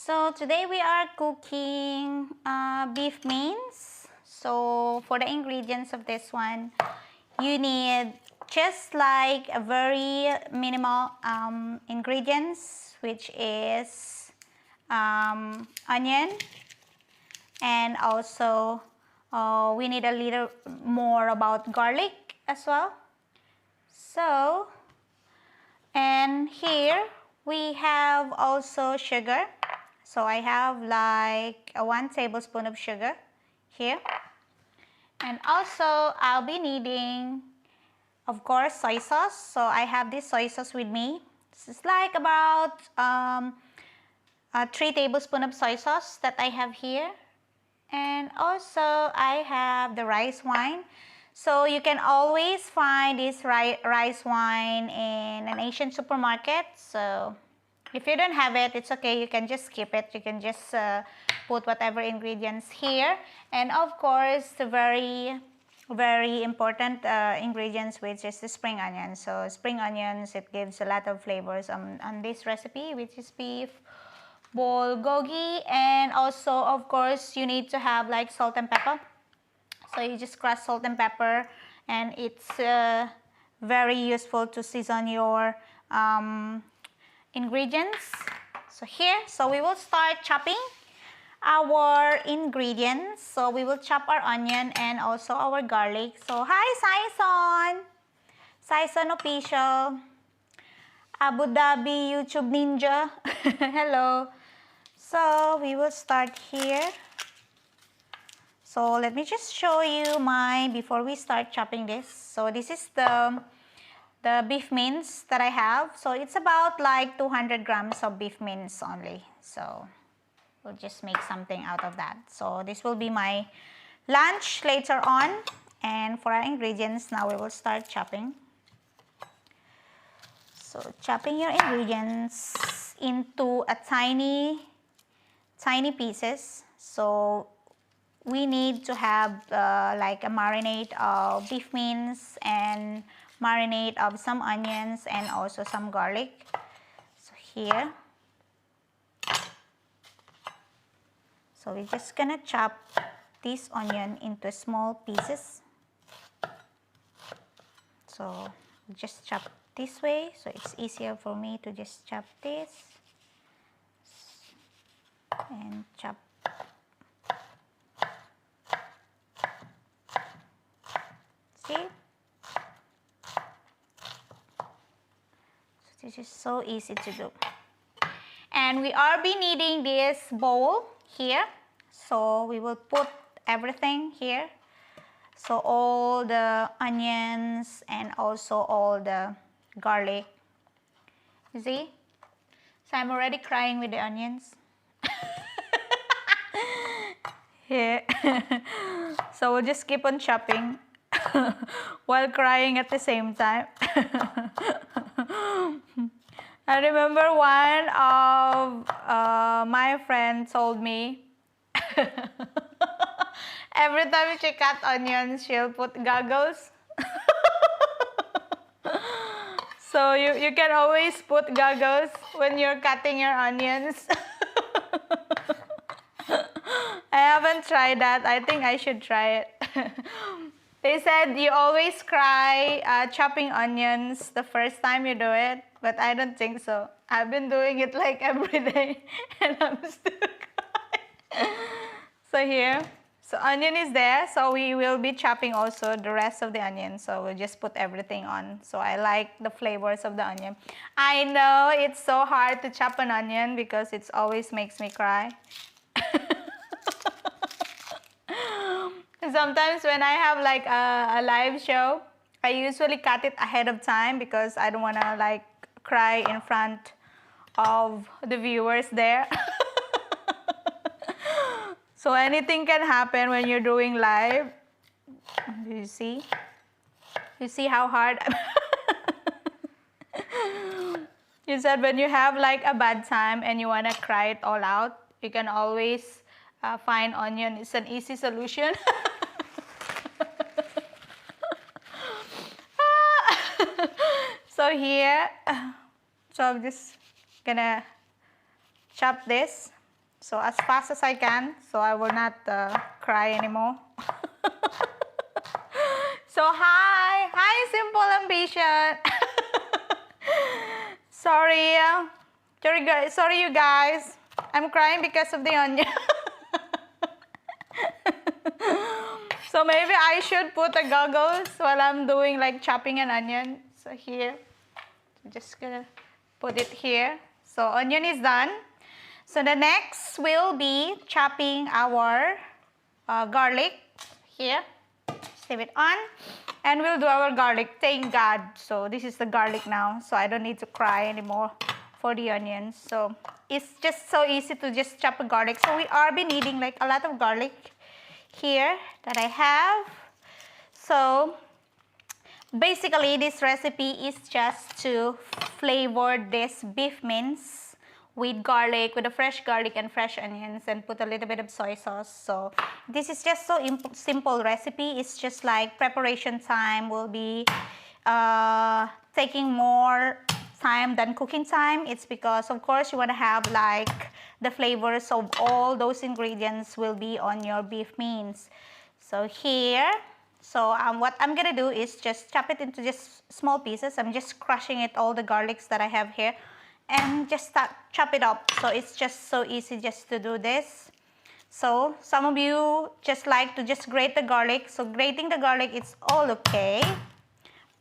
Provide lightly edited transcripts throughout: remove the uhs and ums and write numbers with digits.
So today we are cooking beef mince. So for the ingredients of this one, you need just like a very minimal ingredients, which is onion, and also we need a little more about garlic as well. So, and here we have also sugar. So I have like 1 tablespoon of sugar here. And also I'll be needing, of course, soy sauce. So I have this soy sauce with me. This is like about 3 tablespoons of soy sauce that I have here. And also I have the rice wine. So you can always find this rice wine in an Asian supermarket. So if you don't have it, it's okay. You can just skip it. You can just put whatever ingredients here. And of course, the very important ingredients, which is the spring onions. So spring onions, it gives a lot of flavors on this recipe, which is beef Bolgogi. And also, of course, you need to have like salt and pepper. So you just crush salt and pepper, and it's very useful to season your ingredients. So we will start chopping our ingredients. So we will chop our onion and also our garlic. So hi Saison Official, Abu Dhabi YouTube Ninja. Hello. So we will start here. So let me just show you before we start chopping this. So this is the beef mince that I have. So it's about like 200 grams of beef mince only. So we'll just make something out of that. So this will be my lunch later on. And for our ingredients, now we will start chopping. So chopping your ingredients into a tiny pieces. So we need to have like a marinade of beef mince and marinade of some onions and also some garlic. So here, so we're just gonna chop this onion into small pieces. So just chop this way, so it's easier for me to just chop this and chop. See? So this is so easy to do. And we are be needing this bowl here. So we will put everything here. So all the onions and also all the garlic. You see? So I'm already crying with the onions. Here. So we'll just keep on chopping while crying at the same time. I remember one of my friends told me every time she cut onions, she'll put goggles. So you can always put goggles when you're cutting your onions. I haven't tried that. I think I should try it. They said you always cry chopping onions the first time you do it, but I don't think so. I've been doing it like every day and I'm still crying. So here, so onion is there, so we will be chopping also the rest of the onion. So we'll just put everything on. So I like the flavors of the onion. I know it's so hard to chop an onion because it always makes me cry. Sometimes when I have like a live show, I usually cut it ahead of time because I don't want to like cry in front of the viewers there. So anything can happen when you're doing live. Do you see? You see how hard? You said when you have like a bad time and you want to cry it all out, you can always find onion. It's an easy solution. So here, so I'm just gonna chop this So as fast as I can, so I will not cry anymore. So hi Simple Ambition. Sorry, sorry you guys. I'm crying because of the onion. So maybe I should put the goggles while I'm doing like chopping an onion. So here, just gonna put it here. So onion is done. So the next will be chopping our garlic here. Save it on, and we'll do our garlic. Thank God. So this is the garlic now, so I don't need to cry anymore for the onions. So it's just so easy to just chop a garlic. So we are be needing like a lot of garlic here that I have. So basically this recipe is just to flavor this beef mince with garlic, with the fresh garlic and fresh onions, and put a little bit of soy sauce. So this is just so simple recipe. It's just like preparation time will be taking more time than cooking time. It's because of course you want to have like the flavors of all those ingredients will be on your beef mince. So here, so what I'm gonna do is just chop it into just small pieces. I'm just crushing it, all the garlics that I have here, and just chop it up. So it's just so easy just to do this. So some of you just like to just grate the garlic. So grating the garlic, it's all okay.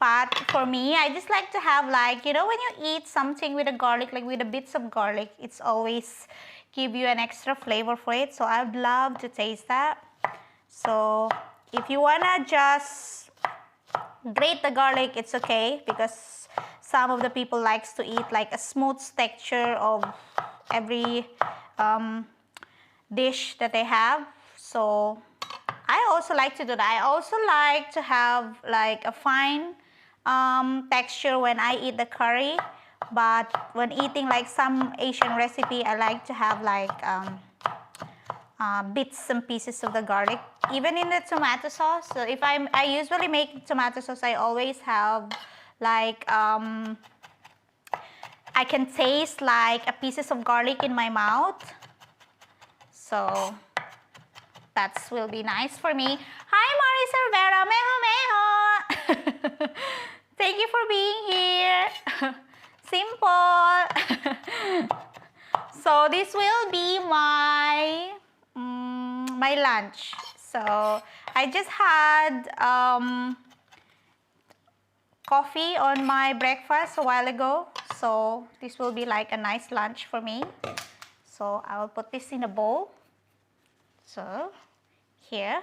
But for me, I just like to have like, you know, when you eat something with a garlic, like with the bits of garlic, it's always give you an extra flavor for it. So I'd love to taste that. So if you wanna just grate the garlic, it's okay, because some of the people likes to eat like a smooth texture of every dish that they have. So I also like to do that. I also like to have like a fine texture when I eat the curry. But when eating like some Asian recipe, I like to have like bits and pieces of the garlic, even in the tomato sauce. So if I usually make tomato sauce, I always have like I can taste like a pieces of garlic in my mouth. So that will be nice for me. Hi Mari Cervera, meho meho. Thank you for being here. Simple. So this will be my my lunch. So I just had coffee on my breakfast a while ago. So this will be like a nice lunch for me. So I will put this in a bowl. So here.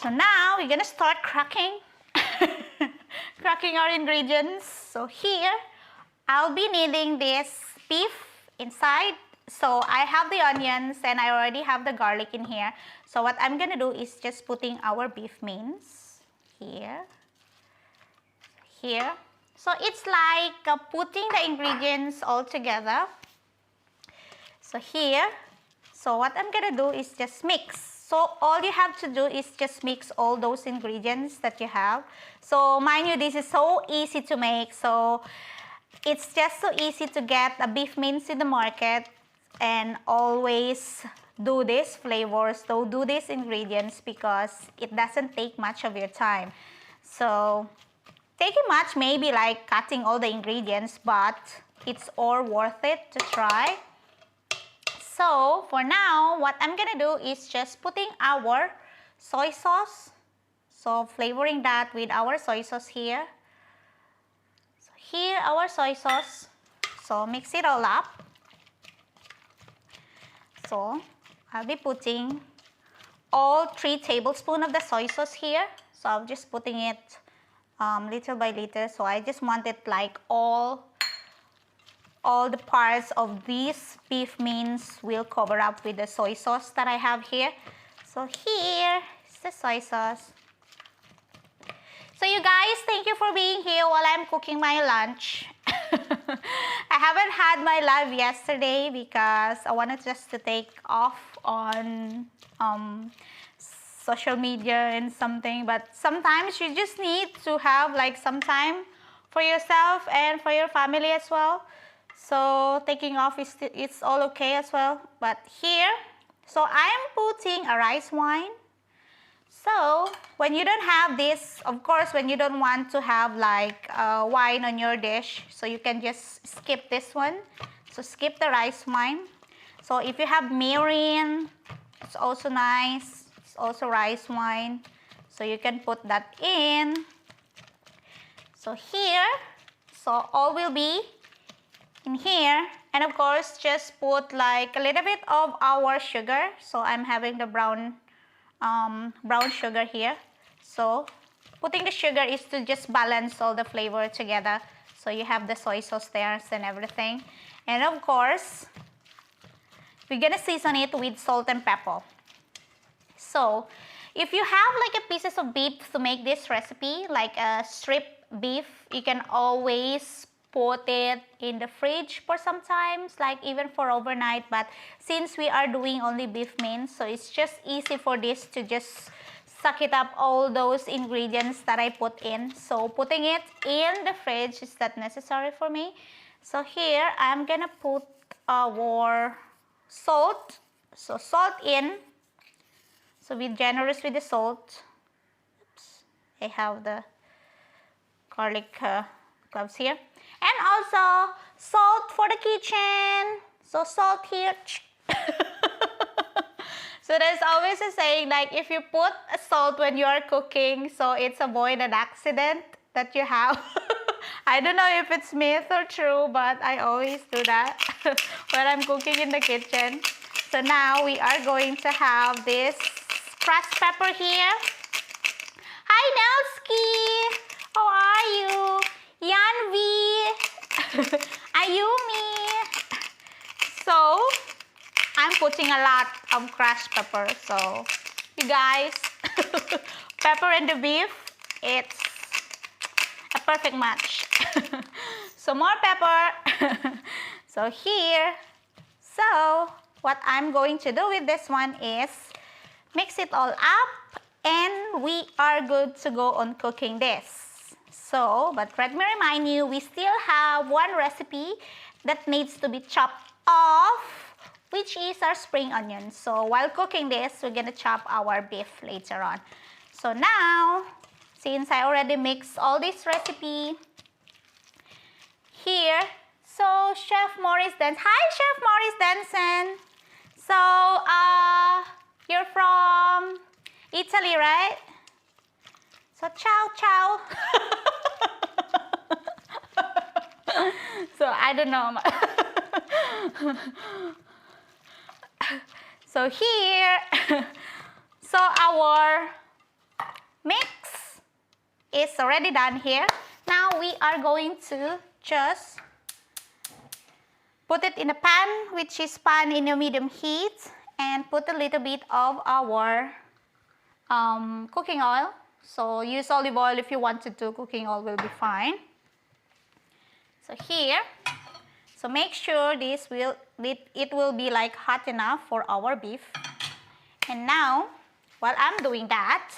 So now we're gonna start cracking cracking our ingredients. So here I'll be needing this beef inside. So I have the onions and I already have the garlic in here. So what I'm gonna do is just putting our beef mince here. Here. So it's like putting the ingredients all together. So here. So what I'm gonna do is just mix. So all you have to do is just mix all those ingredients that you have. So mind you, this is so easy to make. So it's just so easy to get a beef mince in the market and always do these flavors, so do these ingredients, because it doesn't take much of your time. So taking much maybe like cutting all the ingredients, but it's all worth it to try. So for now, what I'm gonna do is just putting our soy sauce. So flavoring that with our soy sauce here. So here our soy sauce. So mix it all up. So I'll be putting all 3 tablespoons of the soy sauce here. So I'm just putting it little by little. So I just want it like all the parts of this beef mince will cover up with the soy sauce that I have here. So here is the soy sauce. So you guys, thank you for being here while I'm cooking my lunch. I haven't had my live yesterday because I wanted just to take off on social media and something, but sometimes you just need to have like some time for yourself and for your family as well. So taking off is it's all okay as well. But here, so I'm putting a rice wine. So when you don't have this, of course, when you don't want to have like wine on your dish, so you can just skip this one. So skip the rice wine. So if you have mirin, it's also nice. It's also rice wine. So you can put that in. So here, so all will be in here. And of course, just put like a little bit of our sugar. So I'm having the brown sugar here. So putting the sugar is to just balance all the flavor together. So you have the soy sauce there and everything. And of course, we're gonna season it with salt and pepper. So if you have like a pieces of beef to make this recipe, like a strip beef, you can always put it in the fridge for some times, like even for overnight. But since we are doing only beef mince, so it's just easy for this to just suck it up all those ingredients that I put in. So putting it in the fridge is not necessary for me. So here I'm gonna put our salt. So salt in. So be generous with the salt. Oops, I have the garlic cloves here. And also salt for the kitchen. So salt here. So there's always a saying like if you put a salt when you are cooking, so it's avoid an accident that you have. I don't know if it's myth or true, but I always do that when I'm cooking in the kitchen. So now we are going to have this crushed pepper here. Hi Nelski! How are you? Yanvi! Ayumi! So, I'm putting a lot of crushed pepper. So, you guys, pepper and the beef, it's a perfect match. So, more pepper. So, here. So, what I'm going to do with this one is mix it all up and we are good to go on cooking this. So, but let me remind you, we still have one recipe that needs to be chopped off, which is our spring onion. So while cooking this, we're gonna chop our beef later on. So now, since I already mixed all this recipe here, so Chef Maurice Denson, hi Chef Maurice Denson. So you're from Italy, right? So ciao, ciao. So I don't know. So here, so our mix is already done here. Now we are going to just put it in a pan, which is pan in a medium heat, and put a little bit of our cooking oil. So use olive oil if you wanted to, cooking oil will be fine. So here, so make sure it will be like hot enough for our beef. And now, while I'm doing that,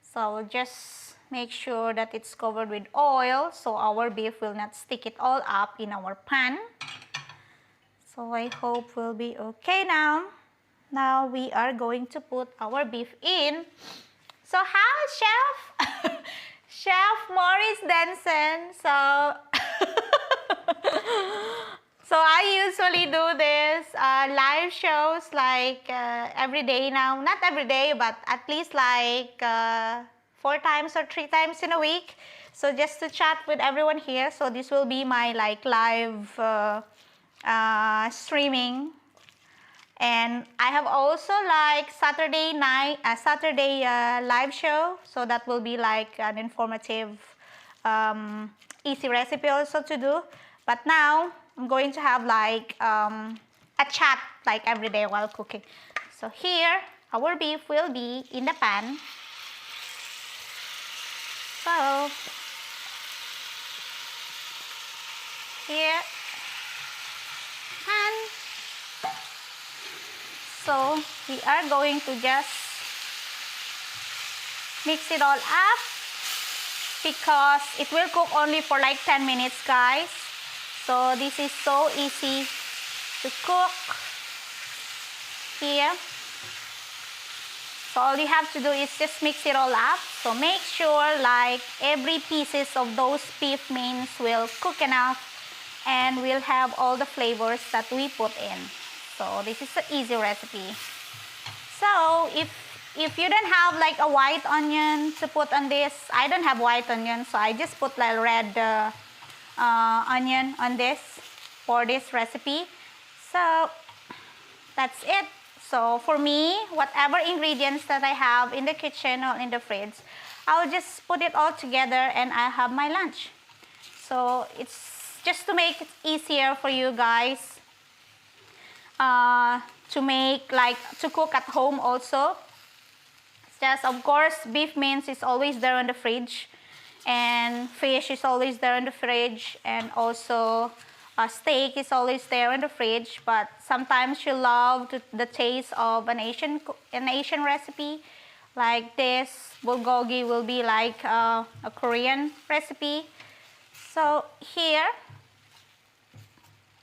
so just make sure that it's covered with oil so our beef will not stick it all up in our pan. So I hope we'll be okay now. Now we are going to put our beef in. So hi Chef, Chef Maurice Denson. So I usually do this live shows like every day now. Not every day, but at least like 4 times or 3 times in a week. So just to chat with everyone here. So this will be my like live streaming. And I have also like Saturday night, Saturday live show. So that will be like an informative, easy recipe also to do. But now I'm going to have like a chat like every day while cooking. So here, our beef will be in the pan. So here, pan. So we are going to just mix it all up because it will cook only for like 10 minutes, guys. So this is so easy to cook here. So all you have to do is just mix it all up. So make sure like every pieces of those beef mince will cook enough and we'll have all the flavors that we put in. So this is an easy recipe. So if you don't have like a white onion to put on this, I don't have white onion, so I just put like red onion on this for this recipe. So that's it. So for me, whatever ingredients that I have in the kitchen or in the fridge, I'll just put it all together and I have my lunch. So it's just to make it easier for you guys to cook at home also. Just of course, beef mince is always there in the fridge, and fish is always there in the fridge, and also steak is always there in the fridge. But sometimes you love the taste of an Asian recipe, like this bulgogi will be like a Korean recipe. So here,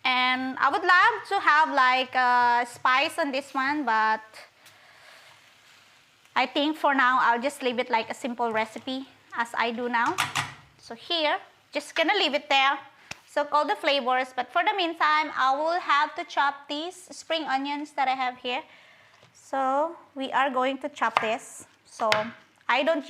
and I would love to have like spice on this one, but I think for now I'll just leave it like a simple recipe as I do now. So here, just gonna leave it there. Soak all the flavors, but for the meantime, I will have to chop these spring onions that I have here. So we are going to chop this. So I don't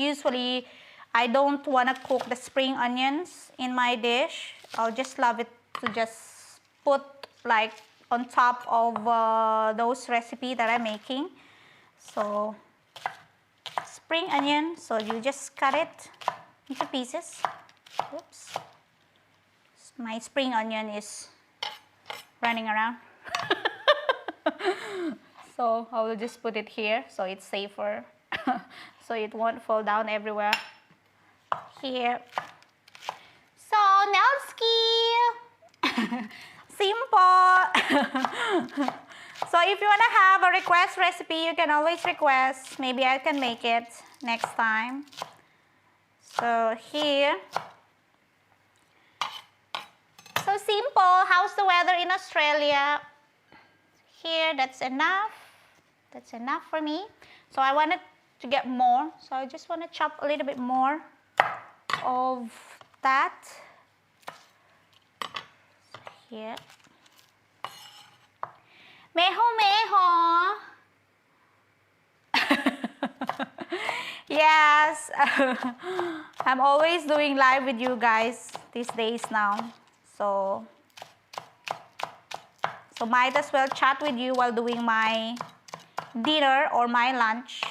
want to cook the spring onions in my dish. I'll just love it to just put like on top of those recipes that I'm making. So spring onion, so you just cut it into pieces. Oops. My spring onion is running around. So I will just put it here so it's safer. So it won't fall down everywhere. Here. So Nelski. Simple. So if you want to have a request recipe, you can always request. Maybe I can make it next time. So here. So simple. How's the weather in Australia? Here, that's enough. That's enough for me. So I wanted to get more. So I just want to chop a little bit more of that. So here. Meho meho. Yes. I'm always doing live with you guys these days now. So might as well chat with you while doing my dinner or my lunch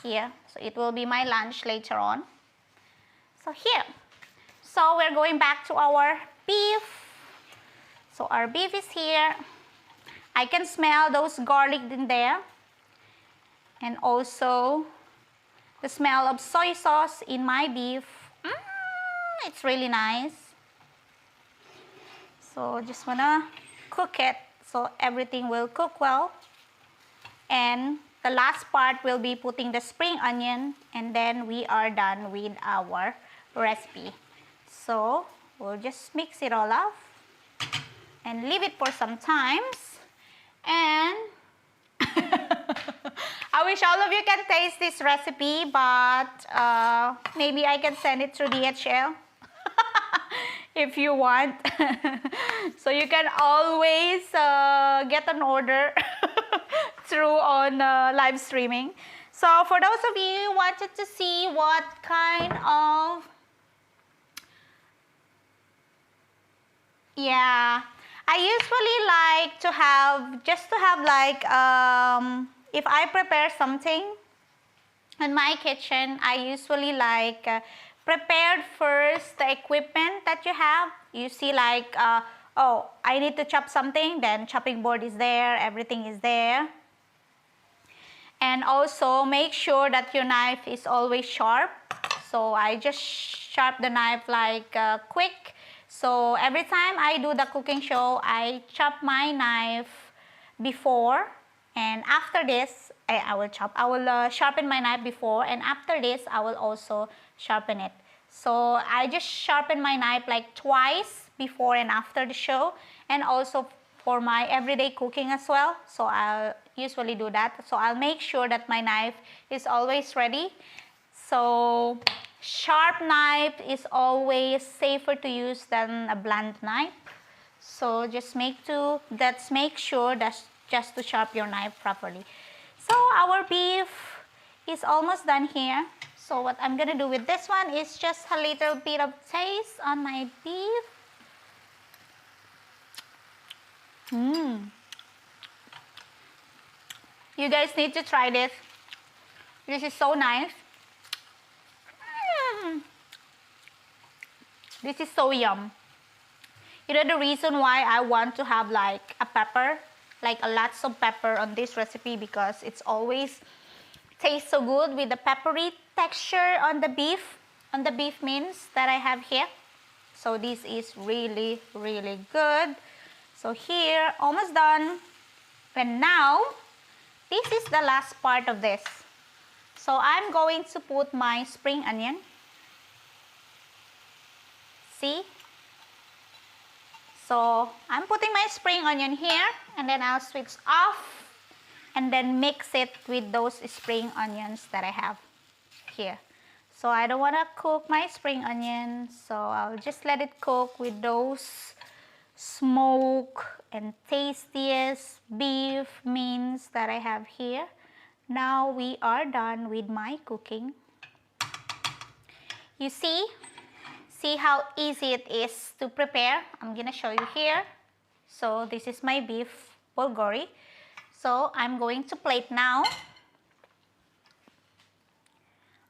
here. So it will be my lunch later on. So here. So we're going back to our beef. So our beef is here. I can smell those garlic in there. And also the smell of soy sauce in my beef. It's really nice. So just wanna cook it so everything will cook well. And the last part will be putting the spring onion, and then we are done with our recipe. So we'll just mix it all up and leave it for some times. And I wish all of you can taste this recipe, but maybe I can send it through DHL. If you want. So you can always get an order through on live streaming. So for those of you who wanted to see what kind of, yeah, I usually like to have, just to have like, if I prepare something in my kitchen, I usually like prepared first the equipment that you have. You see like, oh, I need to chop something, then chopping board is there, everything is there. And also make sure that your knife is always sharp. So I just sharp the knife like quick. So every time I do the cooking show, I chop my knife before, and after this, I will sharpen my knife before, and after this, I will also sharpen it. So I just sharpen my knife like twice before and after the show, and also for my everyday cooking as well. So I'll usually do that. So I'll make sure that my knife is always ready. So sharp knife is always safer to use than a blunt knife. So just make sure that's just to sharpen your knife properly. So our beef is almost done here. So what I'm gonna do with this one is just a little bit of taste on my beef. You guys need to try this. This is so nice. This is so yum. You know the reason why I want to have like a pepper, like a lots of pepper on this recipe, because it's always tastes so good with the peppery texture on the beef mince that I have here. So this is really, really good. So here, almost done. And now, this is the last part of this. So I'm going to put my spring onion. See? So I'm putting my spring onion here, and then I'll switch off and then mix it with those spring onions that I have here. So I don't want to cook my spring onions, so I'll just let it cook with those smoke and tastiest beef mince that I have here. Now we are done with my cooking. You see how easy it is to prepare. I'm gonna show you here. So this is my beef Bolgogi. So I'm going to plate now.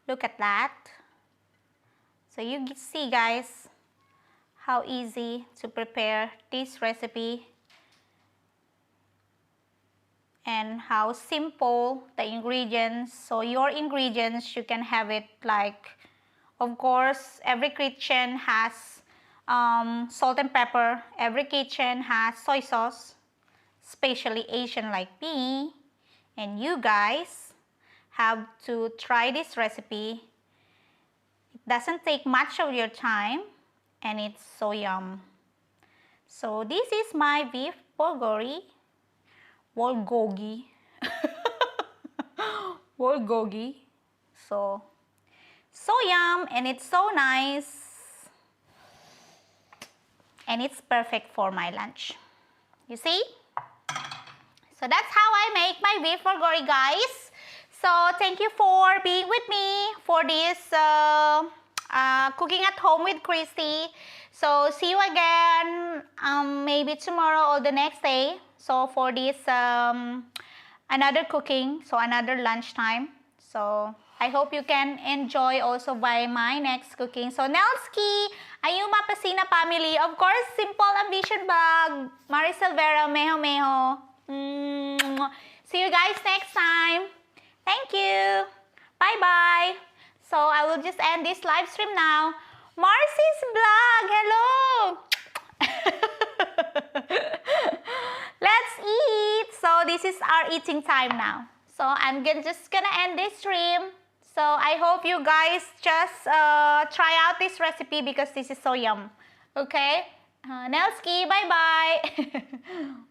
Look at that. So you see guys how easy to prepare this recipe and how simple the ingredients. So your ingredients, you can have it like, of course, every kitchen has salt and pepper. Every kitchen has soy sauce, especially Asian like me. And you guys have to try this recipe. It doesn't take much of your time and it's so yum. So this is my beef Bolgogi. Bolgogi. So yum, and it's so nice, and it's perfect for my lunch. You see? So that's how I make my beef Bolgogi, guys. So thank you for being with me for this cooking at home with Cristy. So see you again maybe tomorrow or the next day. So for this another cooking, so another lunchtime. So I hope you can enjoy also by my next cooking. So Nelski, Ayuma Pasina family, of course, Simple Ambition Vlog, Maricel Vera, Meho Meho. See you guys next time. Thank you. Bye-bye. So I will just end this live stream now. Marcy's Vlog, hello. Let's eat. So this is our eating time now. So I'm just gonna end this stream. So I hope you guys just try out this recipe because this is so yum. Okay? Nelski, bye-bye.